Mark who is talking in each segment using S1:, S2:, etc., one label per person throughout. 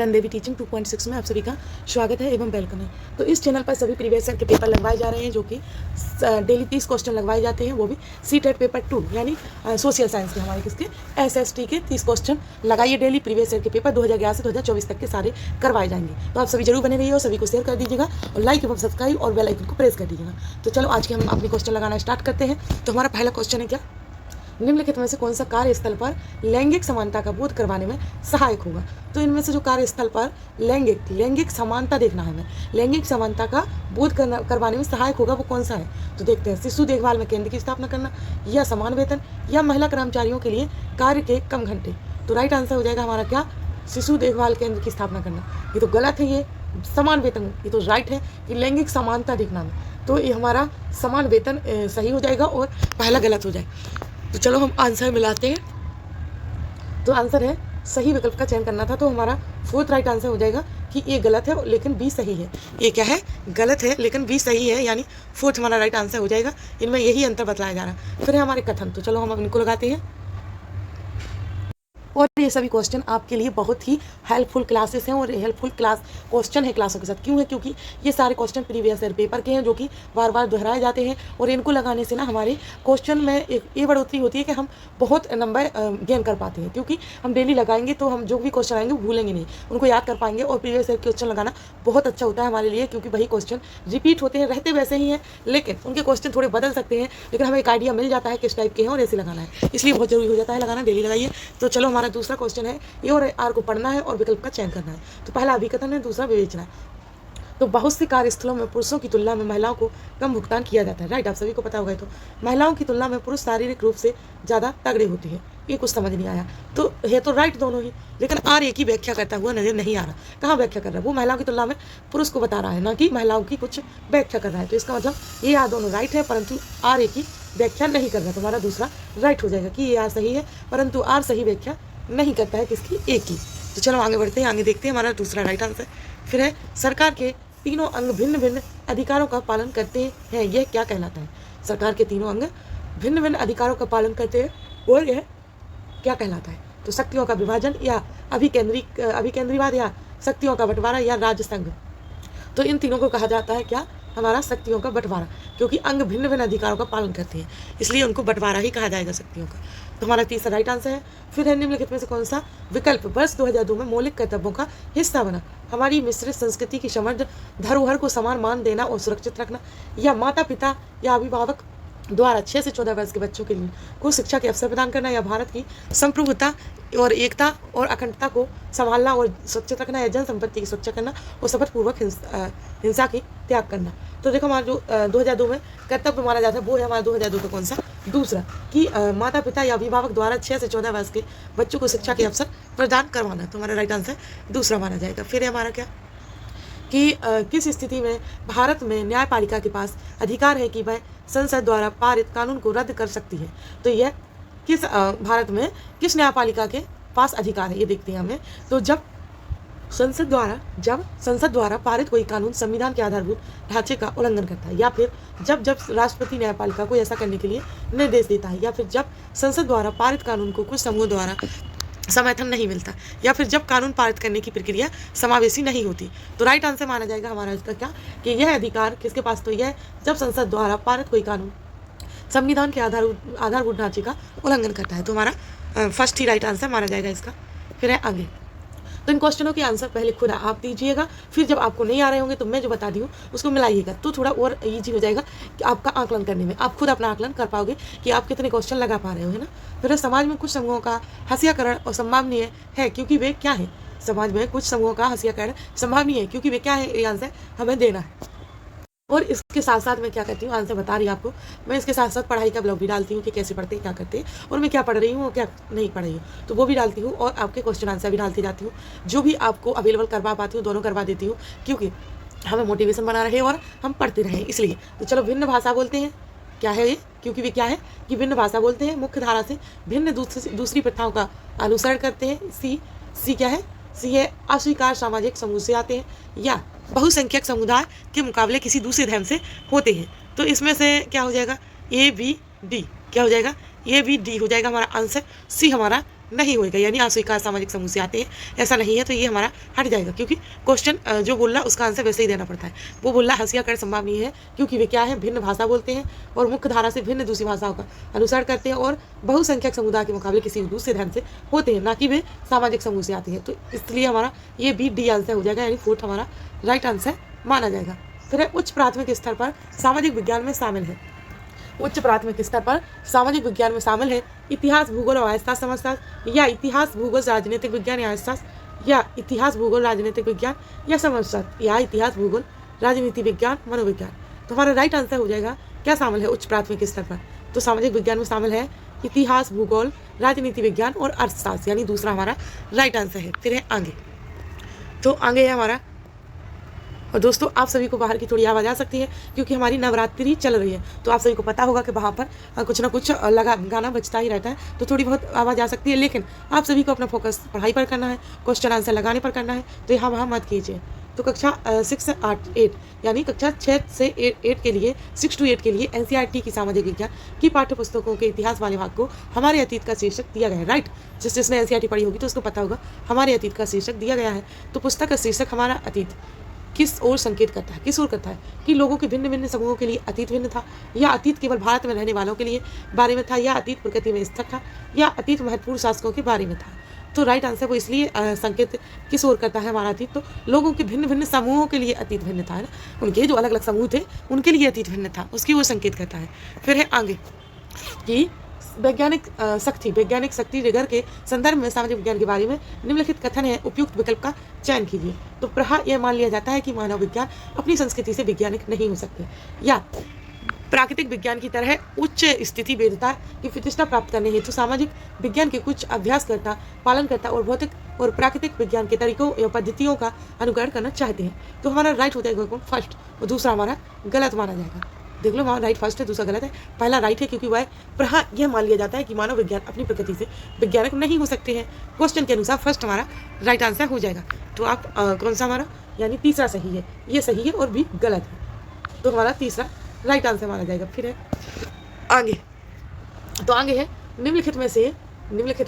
S1: Randevi teaching 2.6 में आप सभी का स्वागत है एवं वेलकम है। तो इस चैनल पर सभी प्रीवियस ईयर के पेपर लगवाए जा रहे हैं, जो कि डेली 30 क्वेश्चन लगवाए जाते हैं, वो भी सीटेट पेपर 2 यानी सोशल साइंस के हमारे किसके एसएसटी के 30 क्वेश्चन लगाइए डेली। प्रीवियस ईयर के पेपर 2011 से 2024 तक के सारे करवाए जाएंगे। तो आप सभी जरूर बने रहिए और सभी को शेयर कर दीजिएगा और लाइक एवं सब्सक्राइब और बेल आइकन को प्रेस कर दीजिएगा। तो चलो आज के हम अपने क्वेश्चन लगाना स्टार्ट करते हैं। तो हमारा पहला क्वेश्चन है क्या, निम्नलिखित में से कौन सा कार्यस्थल पर लैंगिक समानता का बोध करवाने में सहायक होगा। तो इनमें से जो कार्यस्थल पर लैंगिक समानता देखना है, हमें लैंगिक समानता का बोध करवाने में सहायक होगा वो कौन सा है। तो देखते हैं, शिशु देखभाल में केंद्र की स्थापना करना, या समान वेतन, या महिला कर्मचारियों के लिए कार्य के कम घंटे। तो राइट आंसर हो जाएगा हमारा क्या, शिशु देखभाल केंद्र की स्थापना करना। ये तो गलत है, ये समान वेतन, ये तो राइट है कि लैंगिक समानता देखना में, तो ये हमारा समान वेतन सही हो जाएगा और पहला गलत हो जाएगा। तो चलो हम आंसर मिलाते हैं। तो आंसर है सही विकल्प का चयन करना था, तो हमारा फोर्थ राइट आंसर हो जाएगा कि ये गलत है लेकिन बी सही है। ये क्या है, गलत है लेकिन बी सही है, यानी फोर्थ हमारा राइट आंसर हो जाएगा। इनमें यही अंतर बतलाया जा रहा है। फिर है हमारे कथन, तो चलो हम इनको लगाते हैं। और ये सभी क्वेश्चन आपके लिए बहुत ही हेल्पफुल क्लासेस हैं और हेल्पफुल क्वेश्चन है क्लासों के साथ। क्यों है, क्योंकि ये सारे क्वेश्चन प्रीवियस ईयर पेपर के हैं, जो कि बार बार दोहराए जाते हैं और इनको लगाने से ना हमारे क्वेश्चन में एक ये बढ़ोतरी होती है कि हम बहुत नंबर गेन कर पाते हैं। क्योंकि हम डेली लगाएंगे तो हम जो भी क्वेश्चन आएंगे वो भूलेंगे नहीं, उनको याद कर पाएंगे। और प्रीवियस ईयर क्वेश्चन लगाना बहुत अच्छा होता है हमारे लिए, क्योंकि वही क्वेश्चन रिपीट होते हैं, रहते वैसे ही हैं, लेकिन उनके क्वेश्चन थोड़े बदल सकते हैं, लेकिन हमें एक आइडिया मिल जाता है किस टाइप के हैं और ऐसे लगाना है। इसलिए बहुत जरूरी हो जाता है लगाना, डेली लगाइए। तो चलो हमारा दूसरा क्वेश्चन है, ए और आर को पढ़ना है और विकल्प का चयन करना है। तो पहला अभिकथन है, दूसरा विवेचना है। तो बहुत से कार्यस्थलों में पुरुषों की तुलना में महिलाओं को कम भुगतान किया जाता है। राइट, आप सभी को पता होगा। तो महिलाओं की तुलना में पुरुष शारीरिक रूप से ज़्यादा तगड़े होते हैं। ये कुछ समझ नहीं आया, तो है तो राइट दोनों ही, लेकिन आर एक ही व्याख्या करता हुआ नजर नहीं आ रहा। कहाँ व्याख्या कर रहा है, वो महिलाओं की तुलना में पुरुष को बता रहा है, ना कि महिलाओं की कुछ व्याख्या कर रहा है। तो इसका मतलब ये आर दोनों राइट है, परंतु आर एक ही व्याख्या नहीं कर रहा। तुम्हारा दूसरा राइट हो जाएगा कि ये आर सही है, परंतु आर सही व्याख्या नहीं करता है किसकी, एक ही। तो चलो आगे बढ़ते हैं, आगे देखते हैं हमारा दूसरा राइट आंसर। फिर है सरकार के तीनों अंग भिन्न भिन्न अधिकारों का पालन करते हैं, यह क्या कहलाता है। सरकार के तीनों अंग भिन्न भिन्न अधिकारों का पालन करते हैं और यह क्या कहलाता है। तो शक्तियों का विभाजन, या अभिकेंद्रीवाद, या शक्तियों का बंटवारा, या राज्य संघ। तो इन तीनों को कहा जाता है क्या, हमारा शक्तियों का बंटवारा, क्योंकि अंग भिन्न भिन्न अधिकारों का पालन करते हैं, इसलिए उनको बंटवारा ही कहा जाएगा शक्तियों का। तो हमारा तीसरा राइट आंसर है। फिर है निम्नलिखित में से कौन सा विकल्प वर्ष 2002 में मौलिक कर्तव्यों का हिस्सा बना। हमारी मिश्रित संस्कृति की समृद्ध धरोहर को समान मान देना और सुरक्षित रखना, या माता पिता या अभिभावक द्वारा 6 से 14 वर्ष के बच्चों के लिए कुछ शिक्षा के अवसर प्रदान करना, या भारत की संप्रभुता और एकता और अखंडता को संभालना और सुरक्षित रखना, या जन संपत्ति की सुरक्षा करना और शपथपूर्वक हिंसा की त्याग करना। तो देखो हमारा जो 2002 में कर्तव्य माना जाता है वो है हमारा 2002 का कौन सा, दूसरा, कि माता पिता या अभिभावक द्वारा 6 से 14 वर्ष के बच्चों को शिक्षा के अवसर प्रदान करवाना। तो हमारा राइट आंसर दूसरा माना जाएगा। फिर है हमारा क्या, कि किस स्थिति में भारत में न्यायपालिका के पास अधिकार है कि वह संसद द्वारा पारित कानून को रद्द कर सकती है। तो यह किस भारत में किस न्यायपालिका के पास अधिकार है, ये देखते हैं हमें। तो जब संसद द्वारा पारित कोई कानून संविधान के आधारभूत ढांचे का उल्लंघन करता है, या फिर जब राष्ट्रपति न्यायपालिका को ऐसा करने के लिए निर्देश देता है, या फिर जब संसद द्वारा पारित कानून को कुछ समूह द्वारा समर्थन नहीं मिलता, या फिर जब कानून पारित करने की प्रक्रिया समावेशी नहीं होती। तो राइट आंसर माना जाएगा हमारा इसका क्या, कि यह अधिकार किसके पास, तो यह जब संसद द्वारा पारित कोई कानून संविधान के आधारभूत ढांचे का उल्लंघन करता है। तो हमारा फर्स्ट ही राइट आंसर माना जाएगा इसका। फिर है आगे, तो इन क्वेश्चनों के आंसर पहले खुद आप दीजिएगा, फिर जब आपको नहीं आ रहे होंगे तो मैं जो बता दी हूँ उसको मिलाइएगा, तो थोड़ा और ईजी हो जाएगा कि आपका आकलन करने में। आप खुद अपना आकलन कर पाओगे कि आप कितने क्वेश्चन लगा पा रहे हो, है ना। फिर समाज में कुछ समूहों का हत्याकरण और संभावनीय है, क्योंकि वे क्या है। समाज में कुछ समूहों का हत्याकरण संभावनीय है क्योंकि वे क्या है, ये आंसर हमें देना है। और इसके साथ साथ मैं क्या करती हूँ, आंसर बता रही हूँ आपको, मैं इसके साथ साथ पढ़ाई का ब्लॉग भी डालती हूँ कि कैसे पढ़ते हैं, क्या करते हैं, और मैं क्या पढ़ रही हूँ और क्या नहीं पढ़ रही हूँ, तो वो भी डालती हूँ। और आपके क्वेश्चन आंसर भी डालती जाती हूँ, जो भी आपको अवेलेबल करवा पाती हूँ दोनों करवा देती हूँ, क्योंकि हमें मोटिवेशन बना रहे और हम पढ़ते रहें इसलिए। तो चलो भिन्न भाषा बोलते हैं, क्या है ये, क्योंकि वे क्या है कि भिन्न भाषा बोलते हैं, मुख्य धारा से भिन्न दूसरी प्रथाओं का अनुसरण करते हैं। सी क्या है, सी है अस्वीकार सामाजिक समूह से आते हैं, या बहुसंख्यक समुदाय के मुकाबले किसी दूसरे धर्म से होते हैं। तो इसमें से क्या हो जाएगा, ए बी डी, क्या हो जाएगा, ए बी डी हो जाएगा हमारा आंसर। सी हमारा नहीं होएगा, यानी अस्वीकार सामाजिक समूह से आते हैं ऐसा नहीं है, तो ये हमारा हट जाएगा, क्योंकि क्वेश्चन जो बोल रहा उसका आंसर वैसे ही देना पड़ता है। वो बोल रहा हंसियाकरण संभव नहीं है, क्योंकि वे क्या है, भिन्न भाषा बोलते हैं और मुख्य धारा से भिन्न दूसरी भाषाओं का अनुसरण करते हैं और बहुसंख्यक समुदाय के मुकाबले किसी दूसरे धर्म से होते हैं, ना कि वे सामाजिक समूह से आते हैं। तो इसलिए हमारा ये भी डी आंसर हो जाएगा, यानी फोर्थ हमारा राइट आंसर माना जाएगा। फिर है उच्च प्राथमिक स्तर पर सामाजिक विज्ञान में शामिल है। उच्च प्राथमिक स्तर पर सामाजिक विज्ञान में शामिल है इतिहास, भूगोल और अर्थशास्त्र समाजशास्त्र, या इतिहास, भूगोल, राजनीतिक विज्ञान या अर्थशास्त्र, या इतिहास, भूगोल, राजनीतिक विज्ञान या समाजशास्त्र, या इतिहास, भूगोल, राजनीति विज्ञान, मनोविज्ञान। तो हमारा राइट आंसर हो जाएगा क्या शामिल है उच्च प्राथमिक स्तर पर, तो सामाजिक विज्ञान में शामिल है इतिहास, भूगोल, राजनीति विज्ञान और अर्थशास्त्र, यानी दूसरा हमारा राइट आंसर है। फिर है आगे, तो आगे है हमारा, और दोस्तों आप सभी को बाहर की थोड़ी आवाज़ आ सकती है क्योंकि हमारी नवरात्रि चल रही है, तो आप सभी को पता होगा कि वहाँ पर कुछ ना कुछ लगा गाना बजता ही रहता है, तो थोड़ी बहुत आवाज़ आ सकती है, लेकिन आप सभी को अपना फोकस पढ़ाई पर करना है, क्वेश्चन आंसर लगाने पर करना है, तो यहाँ वहाँ मत कीजिए। तो कक्षा 6-8 यानी कक्षा 6 से 8 के लिए 6 to 8 के लिए NCERT की सामाजिक विज्ञान की पाठ्य पुस्तकों के इतिहास वाले भाग को हमारे अतीत का शीर्षक दिया गया है। राइट, जिसने NCERT पढ़ी होगी तो उसको पता होगा हमारे अतीत का शीर्षक दिया गया है। तो पुस्तक का शीर्षक हमारा अतीत किस ओर संकेत करता है, किस ओर करता है कि लोगों के भिन्न भिन्न समूहों के लिए अतीत भिन्न था, या अतीत केवल भारत में रहने वालों के लिए बारे में था, या अतीत प्रकृति में स्थिर था, या अतीत महत्वपूर्ण शासकों के बारे में था। तो राइट आंसर वो इसलिए संकेत किस ओर करता है हमारा अतीत, तो लोगों के भिन्न भिन्न समूहों के लिए अतीत भिन्न था, है ना, उनके जो अलग अलग समूह थे उनके लिए अतीत भिन्न था, उसकी वो संकेत करता है। फिर है आगे कि वैज्ञानिक शक्ति रिगर के संदर्भ में सामाजिक विज्ञान के बारे में निम्नलिखित कथन है, उपयुक्त विकल्प का चयन कीजिए। तो प्रहा यह मान लिया जाता है कि मानव विज्ञान अपनी संस्कृति से वैज्ञानिक नहीं हो सकते, या प्राकृतिक विज्ञान की तरह उच्च स्थिति वेदता की प्रतिष्ठा प्राप्त करने हेतु सामाजिक विज्ञान के कुछ अभ्यासकर्ता, पालनकर्ता और भौतिक और प्राकृतिक विज्ञान के तरीकों या पद्धतियों का अनुकरण करना चाहते हैं। तो हमारा राइट होता है फर्स्ट, और दूसरा हमारा गलत माना जाएगा। देख लो, वहाँ राइट फर्स्ट है, दूसरा गलत है। पहला राइट है क्योंकि वह प्रहा यह मान लिया जाता है कि मानव विज्ञान अपनी प्रकृति से वैज्ञानिक नहीं हो सकते हैं। क्वेश्चन के अनुसार फर्स्ट हमारा राइट आंसर हो जाएगा। तो आप कौन सा हमारा, यानी तीसरा सही है, ये सही है और भी गलत है, तो हमारा तीसरा राइट आंसर माना जाएगा। फिर है आगे, तो आगे है निम्नलिखित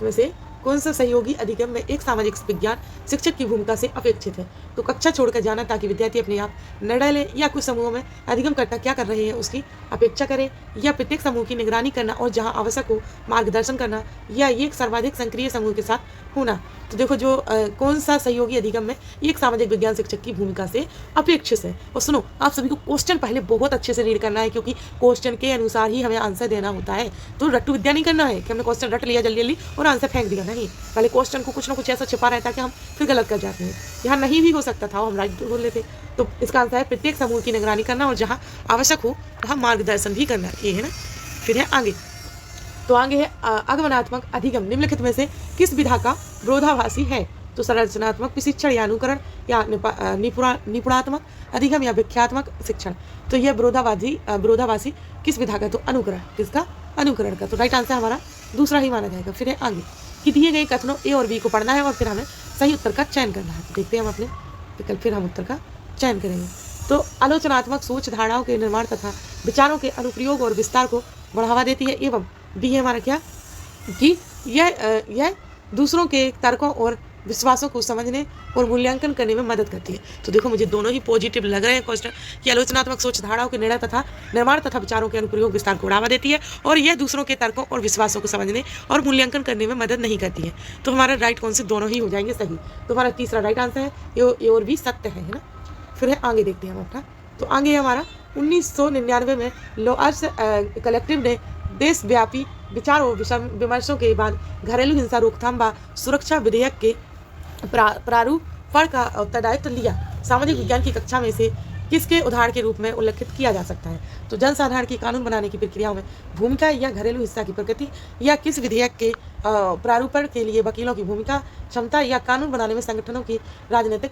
S1: में से कौन सा सहयोगी अधिगम में एक सामाजिक विज्ञान शिक्षक की भूमिका से अपेक्षित है। तो कक्षा छोड़कर जाना ताकि विद्यार्थी अपने आप निर्णय लें, या कुछ समूहों में अधिगमकर्ता क्या कर रहे हैं उसकी अपेक्षा करें, या प्रत्येक समूह की निगरानी करना और जहां आवश्यक हो मार्गदर्शन करना, या ये एक सर्वाधिक सक्रिय समूह के साथ होना। तो देखो जो कौन सा सहयोगी अधिगम में एक सामाजिक विज्ञान शिक्षक की भूमिका से अपेक्षित है। और सुनो, आप सभी को क्वेश्चन पहले बहुत अच्छे से रीड करना है, क्योंकि क्वेश्चन के अनुसार ही हमें आंसर देना होता है। तो रट्टू विद्या नहीं करना है कि हमने क्वेश्चन रट लिया जल्दी जल्दी और आंसर फेंक दिया, नहीं, पहले क्वेश्चन को कुछ ना कुछ ऐसा छिपा रहता है कि हम फिर गलत कर जाते हैं। यहाँ नहीं भी हो सकता था, हम राइट बोल लेते। तो इसका आंसर है प्रत्येक समूह की निगरानी करना और जहाँ आवश्यक हो वहाँ मार्गदर्शन भी करना, ये है ना। फिर है आगे, तो आगे है आगमनात्मक अधिगम निम्नलिखित में से किस विधा का विरोधाभासी है। तो संरचनात्मक प्रशिक्षण या अनुकरण, या निपुणात्मक अधिगम, या व्याख्यात्मक शिक्षण। तो यह विरोधाभासी किस विधा का, तो अनुकरण, किसका, अनुकरण का। तो राइट आंसर हमारा दूसरा ही माना जाएगा। फिर है आगे कि दिए गए कथनों ए और बी को पढ़ना है और फिर हमें सही उत्तर का चयन करना है। तो देखते हैं हम अपने विकल्प, फिर हम उत्तर का चयन करेंगे। तो आलोचनात्मक सोच धारणाओं के निर्माण तथा विचारों के अनुप्रयोग और विस्तार को बढ़ावा देती है, एवं बी है हमारा क्या, कि यह दूसरों के तर्कों और विश्वासों को समझने और मूल्यांकन करने में मदद करती है। तो देखो मुझे दोनों ही पॉजिटिव लग रहे हैं क्वेश्चन, कि आलोचनात्मक सोच धारणाओं के निर्माण तथा विचारों के अनुप्रयोग विस्तार को बढ़ावा देती है, और यह दूसरों के तर्कों और विश्वासों को समझने और मूल्यांकन करने में मदद नहीं करती है। तो हमारा राइट कौन से, दोनों ही हो जाएंगे सही। तो हमारा तीसरा राइट आंसर है, ये और भी सत्य है ना। फिर है आगे देखते हैं हम अपना, तो आगे हमारा 1999 में लोअर्स कलेक्टिव ने देशव्यापी विचार और विमर्शों के बाद घरेलू हिंसा रोकथाम व सुरक्षा विधेयक के प्रारूपण का उत्तरदायित्व लिया। सामाजिक विज्ञान की कक्षा में से किसके उदाहरण के रूप में उल्लेखित किया जा सकता है। तो जनसाधारण की कानून बनाने की प्रक्रियाओं में भूमिका, या घरेलू हिंसा की प्रकृति, या किस विधेयक के प्रारूपण के लिए वकीलों की भूमिका क्षमता, या कानून बनाने में संगठनों की राजनीतिक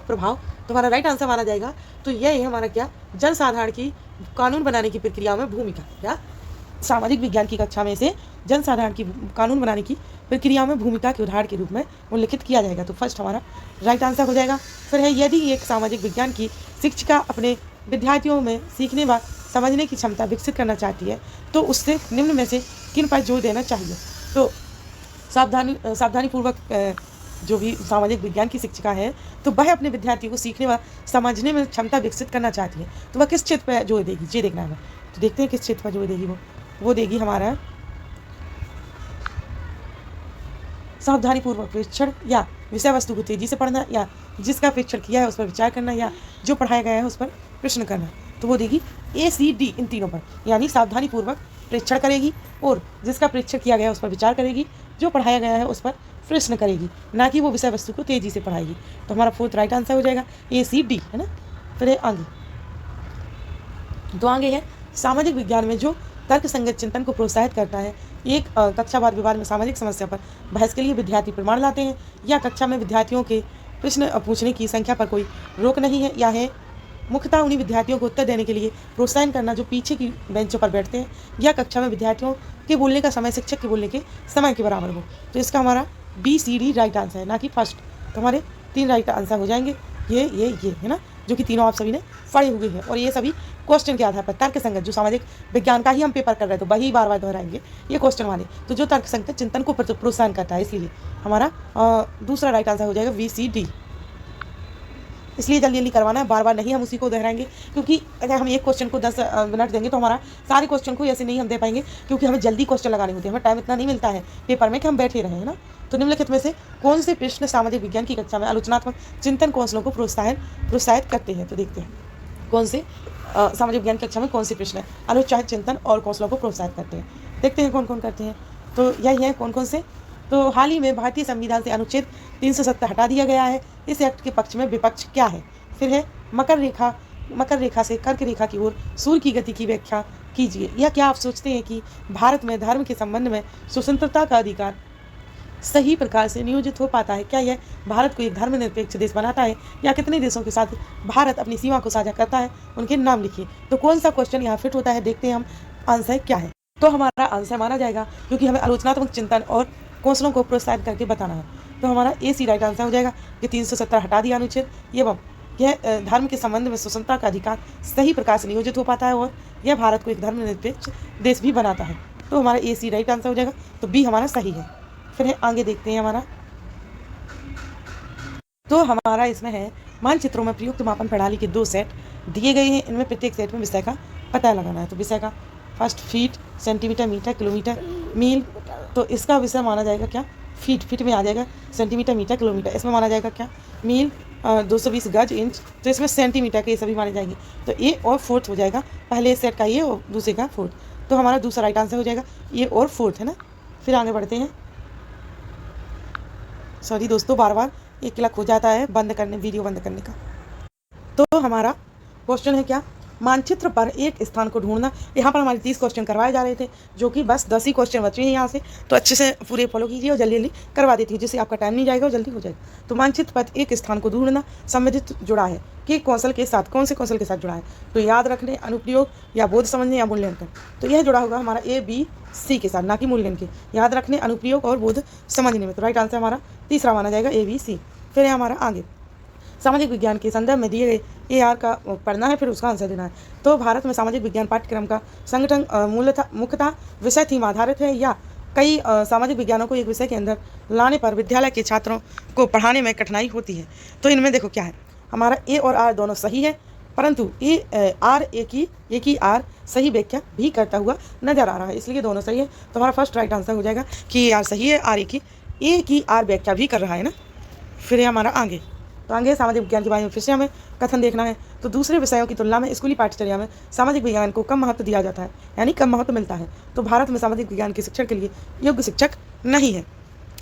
S1: प्रभाव। तो हमारा राइट आंसर माना जाएगा। तो यह है हमारा क्या, जनसाधारण की कानून बनाने की प्रक्रियाओं में भूमिका, क्या सामाजिक विज्ञान की कक्षा में से जनसाधारण की कानून बनाने की प्रक्रियाओं में भूमिका के उदाहरण के रूप में उल्लेखित किया जाएगा। तो फर्स्ट हमारा राइट आंसर हो जाएगा। फिर है यदि एक सामाजिक विज्ञान की शिक्षिका अपने विद्यार्थियों में सीखने व समझने की क्षमता विकसित करना चाहती है तो उससे निम्न में से किन पर जोर देना चाहिए। तो सावधानीपूर्वक जो भी सामाजिक विज्ञान की शिक्षिका है, तो वह अपने विद्यार्थियों को सीखने व समझने में क्षमता विकसित करना चाहती है। तो वह किस क्षेत्र पर जोर देगी, ये देखना है। तो देखते हैं किस क्षेत्र पर जोर देगी वो देगी हमारा सावधानीपूर्वक प्रेक्षण या विषय वस्तु को तेजी से पढ़ना, या जिसका प्रेक्षण किया है उस पर विचार करना, या जो पढ़ाया गया है उस पर प्रश्न करना। तो वो देगी ACD इन तीनों पर, यानी सावधानीपूर्वक प्रेक्षण करेगी और जिसका प्रेक्षण किया गया है उस पर विचार करेगी, जो पढ़ाया गया है उस पर प्रश्न करेगी, ना कि वो विषय वस्तु को तेजी से पढ़ाएगी। तो हमारा 4th राइट आंसर हो जाएगा ACD, है ना। फिर आगे तो आगे है सामाजिक विज्ञान में जो तर्क संगत चिंतन को प्रोत्साहित करता है। एक कक्षा वाद विवाद में सामाजिक समस्या पर बहस के लिए विद्यार्थी प्रमाण लाते हैं, या कक्षा में विद्यार्थियों के प्रश्न पूछने की संख्या पर कोई रोक नहीं है, या है मुख्यतः उन्हीं विद्यार्थियों को उत्तर देने के लिए प्रोत्साहन करना जो पीछे की बेंचों पर बैठते हैं, या कक्षा में विद्यार्थियों के बोलने का समय शिक्षक के बोलने के समय के बराबर हो। तो इसका हमारा BCD राइट आंसर है, ना कि फर्स्ट। तो हमारे 3 राइट आंसर हो जाएंगे, ये है ना, जो कि तीनों आप सभी ने पढ़े हुए हैं। और ये सभी क्वेश्चन के आधार पर तर्क संगत, जो सामाजिक विज्ञान का ही हम पेपर कर रहे हैं, तो वही बार बार दोहराएंगे ये क्वेश्चन वाले, तो जो तर्क संगत चिंतन को प्रोत्साहन करता है, इसलिए हमारा दूसरा राइट आंसर हो जाएगा VCD। इसलिए जल्दी जल्दी करवाना है, बार बार नहीं हम उसी को दोहराएंगे, क्योंकि अगर हम एक क्वेश्चन को 10 मिनट देंगे तो हमारा सारे क्वेश्चन को ऐसे नहीं हम दे पाएंगे, क्योंकि हमें जल्दी क्वेश्चन लगाने होते हैं, हमें टाइम इतना नहीं मिलता है पेपर में कि हम बैठे रहें, है ना। तो निम्नलिखित में से कौन से प्रश्न सामाजिक विज्ञान की कक्षा में आलोचनात्मक चिंतन कौशलों को प्रोत्साहित करते हैं। तो देखते हैं कौन से सामाजिक विज्ञान की कक्षा में कौन से प्रश्न आलोचनात्मक चिंतन और कौशलों को प्रोत्साहित करते हैं। देखते हैं कौन कौन करते हैं। तो यही है कौन कौन से। तो हाल ही में भारतीय संविधान से अनुच्छेद 370 हटा दिया गया है, इस एक्ट के पक्ष में विपक्ष क्या है। फिर है मकर रेखा से कर्क रेखा की ओर सूर्य की गति की व्याख्या कीजिए। या क्या आप सोचते हैं कि भारत में धर्म के संबंध में स्वतंत्रता का अधिकार सही प्रकार से नियोजित हो पाता है। क्या यह भारत को एक धर्मनिरपेक्ष देश बनाता है, या कितने देशों के साथ भारत अपनी सीमा को साझा करता है, उनके नाम लिखिए। तो कौन सा क्वेश्चन यहाँ फिट होता है, देखते हैं हम आंसर क्या है। तो हमारा आंसर माना जाएगा, क्योंकि हमें आलोचनात्मक चिंतन और कौशलों को प्रोत्साहित करके बताना है। तो हमारा AC राइट आंसर हो जाएगा कि 370 हटा दिया अनुच्छेद, एवं यह धर्म के संबंध में स्वतंत्रता का अधिकार सही प्रकार से नियोजित हो पाता है, और यह भारत को एक धर्मनिरपेक्ष देश भी बनाता है। तो हमारा AC राइट आंसर हो जाएगा, तो B हमारा सही है। फिर आगे देखते हैं हमारा। तो हमारा इसमें है मानचित्रों में प्रयुक्त मापन प्रणाली के 2 सेट दिए गए हैं, इनमें प्रत्येक सेट में विषय का पता लगाना है। तो विषय का first feet, centimetre, metre, kilometre, mile. तो इसका विषय माना जाएगा क्या, फीट में आ जाएगा सेंटीमीटर, मीटर, किलोमीटर। इसमें माना जाएगा क्या, मील, 220 गज, इंच। तो इसमें सेंटीमीटर के ये सभी माने जाएंगे। तो ए और फोर्थ हो जाएगा, पहले सेट का ये और दूसरे का फोर्थ। तो हमारा दूसरा राइट आंसर हो जाएगा ये और फोर्थ, है ना। फिर आगे बढ़ते हैं। सॉरी दोस्तों, बार बार एक क्लिक हो जाता है वीडियो बंद करने का। तो हमारा क्वेश्चन है क्या, मानचित्र पर एक स्थान को ढूंढना। यहाँ पर हमारे 30 क्वेश्चन करवाए जा रहे थे, जो कि बस 10 ही क्वेश्चन बचे हैं यहाँ से। तो अच्छे से पूरे फॉलो कीजिए और जल्दी जल्दी करवा देती है, जिससे आपका टाइम नहीं जाएगा और जल्दी हो जाएगा। तो मानचित्र पर एक स्थान को ढूंढना संबंधित जुड़ा है कि कौशल के साथ, कौन से कौशल के साथ जुड़ा है। तो याद रखने, अनुप्रयोग, या बोध समझने, या मूल्यांकन। तो यह जुड़ा होगा हमारा ABC के साथ, ना कि मूल्यांकन के। याद रखने, अनुप्रयोग और बोध समझने में। तो राइट आंसर हमारा तीसरा माना जाएगा ABC। फिर है हमारा आगे सामाजिक विज्ञान के संदर्भ में दिए गए AR का पढ़ना है, फिर उसका आंसर देना है। तो भारत में सामाजिक विज्ञान पाठ्यक्रम का संगठन मुख्यतः विषय थीम आधारित है, या कई सामाजिक विज्ञानों को एक विषय के अंदर लाने पर विद्यालय के छात्रों को पढ़ाने में कठिनाई होती है। तो इनमें देखो क्या है, हमारा A और R दोनों सही है, परंतु एक ही R सही व्याख्या भी करता हुआ नजर आ रहा है, इसलिए दोनों सही है। तो हमारा फर्स्ट राइट आंसर हो जाएगा कि AR सही है, R एक ही R व्याख्या भी कर रहा है ना। फिर हमारा आगे तो आगे सामाजिक विज्ञान के बारे में फिर से हमें कथन देखना है। तो दूसरे विषयों की तुलना में स्कूली पाठ्यचर्या में सामाजिक विज्ञान को कम महत्व दिया जाता है, यानी कम महत्व मिलता है। तो भारत में सामाजिक विज्ञान के शिक्षण के लिए योग्य शिक्षक नहीं है।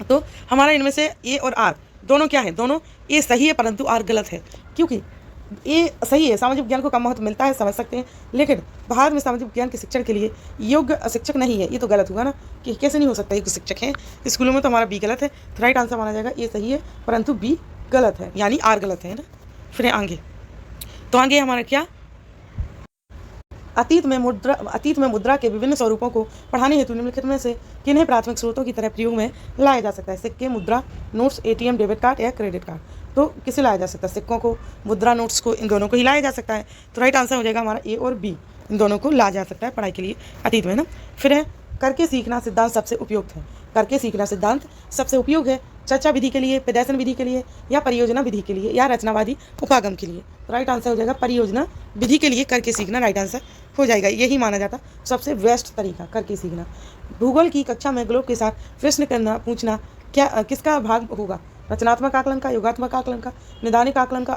S1: तो हमारा इनमें से A और R दोनों क्या है, दोनों A सही है परंतु R गलत है, क्योंकि A सही है, सामाजिक विज्ञान को कम महत्व मिलता है, समझ सकते हैं, लेकिन भारत में सामाजिक विज्ञान के शिक्षण के लिए योग्य शिक्षक नहीं है। ये तो गलत हुआ ना, कि कैसे नहीं हो सकता योग्य शिक्षक है स्कूलों में। तो हमारा B गलत है। तो राइट आंसर माना जाएगा A सही है परंतु B गलत है, यानी R गलत है ना। फिर आगे तो आगे हमारा क्या, अतीत में मुद्रा के विभिन्न स्वरूपों को पढ़ाने हेतु निम्नलिखित में से किन्हें प्राथमिक स्रोतों की तरह प्रयोग में लाया जा सकता है। सिक्के, मुद्रा, नोट्स, ATM, डेबिट कार्ड या क्रेडिट कार्ड। तो किसे लाया जा सकता है, सिक्कों को, मुद्रा, नोट्स को, इन दोनों को ही लाया जा सकता है। तो राइट आंसर हो जाएगा हमारा A और B, इन दोनों को लाया जा सकता है पढ़ाई के लिए अतीत में ना। फिर है करके सीखना सिद्धांत सबसे उपयुक्त है। करके सीखना सिद्धांत सबसे उपयोग है चर्चा विधि के लिए, प्रदर्शन विधि के लिए, या परियोजना विधि के लिए, या रचनावादी उपागम के लिए। तो राइट आंसर हो जाएगा परियोजना विधि के लिए करके सीखना राइट आंसर हो जाएगा। यही माना जाता सबसे बेस्ट तरीका करके सीखना। भूगोल की कक्षा में ग्लोब के साथ प्रश्न करना पूछना क्या किसका भाग होगा? रचनात्मक आकलन का, योगात्मक आकलन का, निदानिक आकलन का,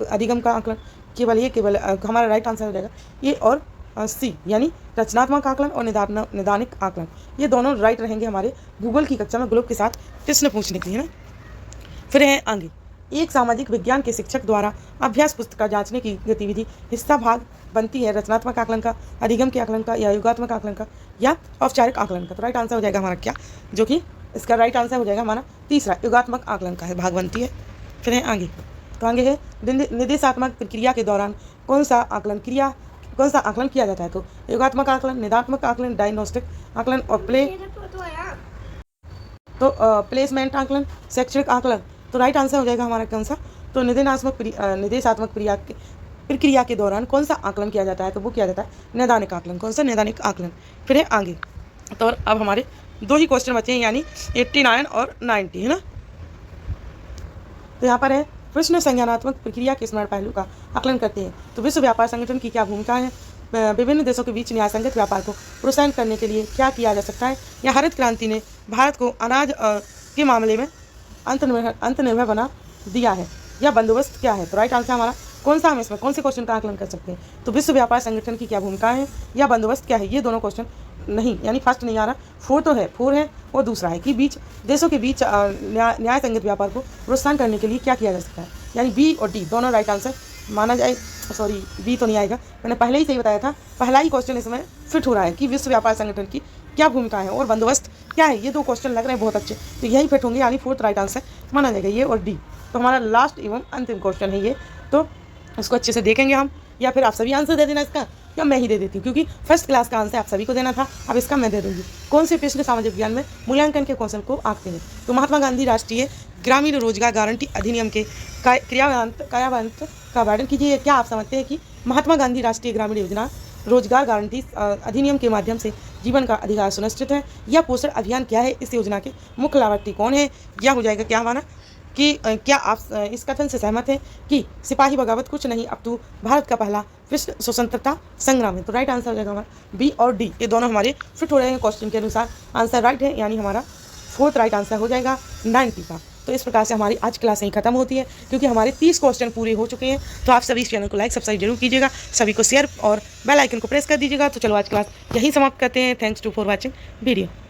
S1: अधिगम का आकलन? केवल हमारा राइट आंसर हो जाएगा ये और सी, यानी रचनात्मक आकलन और निदानिक आकलन, ये दोनों राइट रहेंगे हमारे भूगोल की कक्षा में ग्लोब के साथ प्रश्न पूछने के लिए ना। फिर है आगे, एक सामाजिक विज्ञान के शिक्षक द्वारा अभ्यास पुस्तिका जांचने की गतिविधि हिस्सा भाग बनती है रचनात्मक आकलन का, अधिगम के आकलन का, या योगात्मक आकलन का, या औपचारिक आकलन का? तो राइट आंसर हो जाएगा हमारा क्या, जो कि इसका राइट आंसर हो जाएगा हमारा तीसरा, योगात्मक आकलन का है भाग बनती है। फिर है आगे, तो आगे है निर्देशात्मक प्रक्रिया के दौरान कौन सा आकलन किया जाता है? तो योगात्मक आकलन, निदात्मक आकलन, डायग्नोस्टिक आकलन और प्लेसमेंट आकलन, शैक्षणिक आकलन? तो राइट आंसर हो जाएगा हमारा कौन सा, तो निर्देशात्मक प्रक्रिया के दौरान कौन सा आकलन किया जाता है? तो वो किया जाता है नैदानिक आकलन। कौन सा? नैदानिक आकलन। फिर है आगे, तो अब हमारे 2 ही क्वेश्चन बचे हैं, यानी 89 और 90 है ना। तो यहाँ पर है प्रश्न संज्ञानात्मक प्रक्रिया के स्मरण पहलू का आकलन करते हैं। तो विश्व व्यापार संगठन की क्या भूमिका है? विभिन्न देशों के बीच न्यायसंगत व्यापार को प्रोत्साहन करने के लिए क्या किया जा सकता है? या हरित क्रांति ने भारत को अनाज के मामले में अंतर्निर्भर बना दिया है? या बंदोबस्त क्या है? तो राइट आंसर हमारा कौन सा, हम इसमें कौन से क्वेश्चन का आकलन कर सकते हैं? तो विश्व व्यापार संगठन की क्या भूमिका है या बंदोबस्त क्या है? ये दोनों क्वेश्चन नहीं, यानी फर्स्ट नहीं आ रहा, 4 है और दूसरा है कि देशों के बीच न्याय संगत व्यापार को प्रोत्साहन करने के लिए क्या किया जा सकता है, यानी बी और डी दोनों राइट आंसर माना जाए। सॉरी, बी तो नहीं आएगा, मैंने पहले ही सही बताया था, पहला ही क्वेश्चन इसमें फिट हो रहा है कि विश्व व्यापार संगठन की क्या भूमिका है और बंदोबस्त क्या है। ये 2 क्वेश्चन लग रहे हैं बहुत अच्छे, तो यही फिट होंगे, यानी 4th राइट आंसर माना जाएगा ये और डी। तो हमारा लास्ट एवं अंतिम क्वेश्चन है ये, तो इसको अच्छे से देखेंगे हम, या फिर आप सभी आंसर दे देना इसका, या मैं ही दे देती हूँ, क्योंकि फर्स्ट क्लास का आंसर आप सभी को देना था, अब इसका मैं दे दूँगी। कौन से प्रश्न सामाजिक विज्ञान में मूल्यांकन के कौशल को आंकते हैं? तो महात्मा गांधी राष्ट्रीय ग्रामीण रोजगार गारंटी अधिनियम के क्रियान्वयन का वर्णन कीजिए। क्या आप समझते हैं कि महात्मा गांधी राष्ट्रीय ग्रामीण योजना रोजगार गारंटी अधिनियम के माध्यम से जीवन का अधिकार सुनिश्चित है? या पोषण अभियान क्या है? इस योजना के मुख्य लाभार्थी कौन है? या हो जाएगा क्या हमारा कि क्या आप इस कथन से सहमत हैं कि सिपाही बगावत कुछ नहीं अपितु भारत का पहला विश्व स्वतंत्रता संग्राम है? तो राइट आंसर हो जाएगा हमारा बी और डी, ये दोनों हमारे फिट हो रहे हैं क्वेश्चन के अनुसार, आंसर राइट है, यानी हमारा 4th राइट आंसर हो जाएगा 90 का। तो इस प्रकार से हमारी आज क्लास यहीं खत्म होती है, क्योंकि हमारे 30 क्वेश्चन पूरे हो चुके हैं। तो आप सभी इस चैनल को लाइक सब्सक्राइब जरूर कीजिएगा, सभी को शेयर और बेल आइकन को प्रेस कर दीजिएगा। तो चलो आज क्लास यहीं समाप्त करते हैं। Thanks to for watching video.